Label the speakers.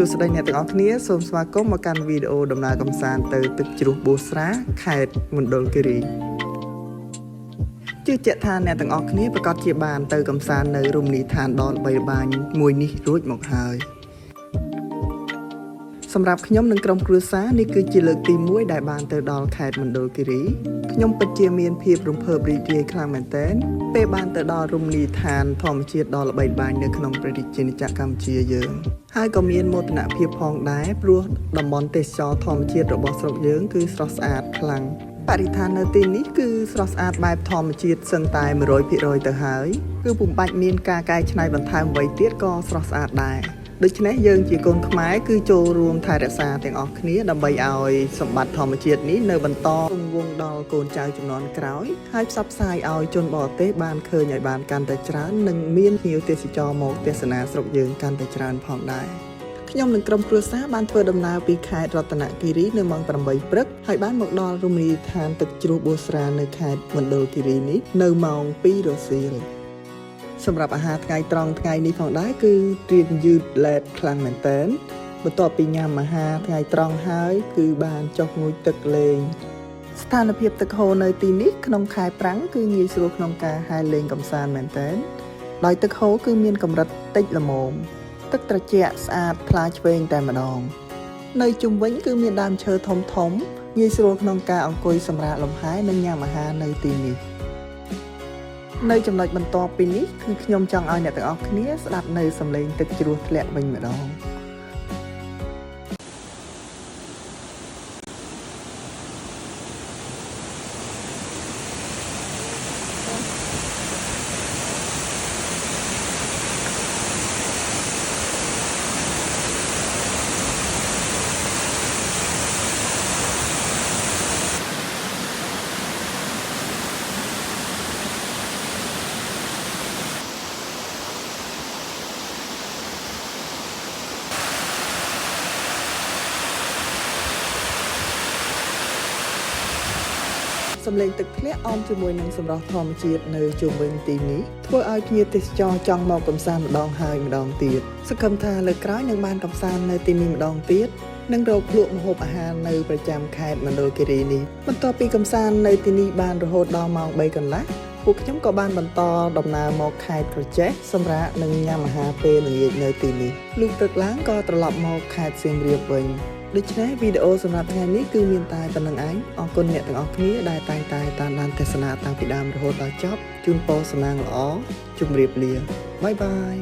Speaker 1: សួស្តីអ្នកទាំងអស់គ្នាសូមស្វាគមន៍មកកាន់វីដេអូដំណើរកម្សាន្តទៅទឹកជ្រោះបូស្រាខេត្តមណ្ឌលគិរីជឿជាក់ថាអ្នកទាំងអស់គ្នាប្រកាសជាបានទៅកម្សាន្តនៅរមណីយដ្ឋានដ៏ល្បីល្បាញមួយនេះរួចមកហើយសម្រាប់ខ្ញុំនិងក្រុមគ្រួសារនេះគឺជាលើកទី1ដែលបានទៅដល់ខេត្តមណ្ឌលគិរីខ្ញុំពិតជាមានភាពរំភើបរីករាយខ្លាំងមែនទែនពេលបានទៅដល់រមណីយដ្ឋានធម្មជាតិដ៏ល្បីល្បាញនៅក្នុងប្រទេសជាតិកម្ពុជាយើងហើយក៏មានមោទនភាពផងដែរព្រោះតំបន់ទេសចរធម្មជាតិរបស់ស្រុកយើងគឺស្រស់ស្អាតខ្លាំងបរិស្ថាននៅទីនេះគឺស្រស់ស្អាតបែបធម្មជាតិសឹងតែ 100% ទៅហើយគឺពុំបាច់មានការកែច្នៃបន្ថែមអ្វីទៀតក៏ស្រស់ស្អាតដែរដូច្នេះយើងជាកូនខ្មែរគឺចូលរួមថែរក្សាទាំងអស់គ្នាដើម្បីឲ្យសម្បត្តិធម្មជាតិនេះនៅបន្តគង់វង្សដល់កូនចៅជំនាន់ក្រោយហើយផ្សព្វផ្សាយឲ្យជនបរទេសបានឃើញឲ្យបានកាន់តែច្រើននិងមានភ្ញៀវទេសចរមកទស្សនាស្រុកយើងកាន់តែច្រើនផងដែរខ្ញុំនិងក្រុមគ្រួសារបានធ្វើដំណើរពីខេត្តរតនគិរីនៅម៉ោង 8 ព្រឹកហើយបានមកដល់រមណីយដ្ឋានទឹកជ្រោះបូស្រានៅខេត្តមណ្ឌលគិរីនេះនៅម៉ោង 2 រសៀលសម្រាប់អាហារថ្ងៃត្រង់ថ្ងៃនេះផងដែរគឺរៀងយឺតឡែតខ្លាំងមែនតើបន្ទាប់ពីញ៉ាំអាហារថ្ងៃត្រង់ហើយគឺបានចុះងូតទឹកលេងស្ថានភាពទឹកហូរនៅទីនេះក្នុងខែប្រាំងគឺងាយស្រួលក្នុងការហែលលេងកម្សាន្តមែនតើដោយទឹកហូរគឺមានកម្រិតតិចល្មមទឹកត្រជាក់ស្អាតថ្លាឆ្វេងតែម្ដងនៅជុំវិញគឺមានដើមឈើធំធំងាយស្រួលក្នុងការអង្គុយសម្រាកលំហែនិងញ៉ាំអាហារនៅទីនេះនៅចំណុចបន្ទាប់ពីនេះគឺខ្ញុំចង់ឲ្យអ្នកទាំងអស់គ្នាស្ដាប់នៅសំឡេងទឹកជ្រោះធ្លាក់វិញម្ដងសំឡេងទឹកធ្លាក់អមជាមួយនឹងសម្រស់ធម្មជាតិនៅជុំវិញទីនេះធ្វើឲ្យភ្ញៀវទេសចរចង់មកកម្សាន្តម្ដងហើយម្ដងទៀតសង្ឃឹមថាលើកក្រោយនឹងបានកម្សាន្តនៅទីនេះម្ដងទៀតនិងរកភ្លក់ម្ហូបអាហារនៅប្រចាំខេត្តមណ្ឌលគិរីនេះបន្ទាប់ពីកម្សាន្តនៅទីនេះបានរហូតដល់ម៉ោង 3 កន្លះពួកខ្ញុំក៏បានបន្តដំណើរមកខេត្តក្រចេះសម្រាប់នឹងញ៉ាំអាហារពេលល្ងាចនៅទីនេះលុះព្រឹកឡើងក៏ត្រឡប់មកខេត្តសៀមរាបវិញដូច្នេះវីដេអូសម្រាប់ថ្ងៃនេះគឺមានតែប៉ុណ្្នឹងឯងអរគុណអ្នកទាំងអស់គ្នាដែលតែងតែតាមដានទស្សនាតាំងពីដើមរហូតដល់ចប់ជូនពរសំណាងល្អជម្រាបលាបាយបាយ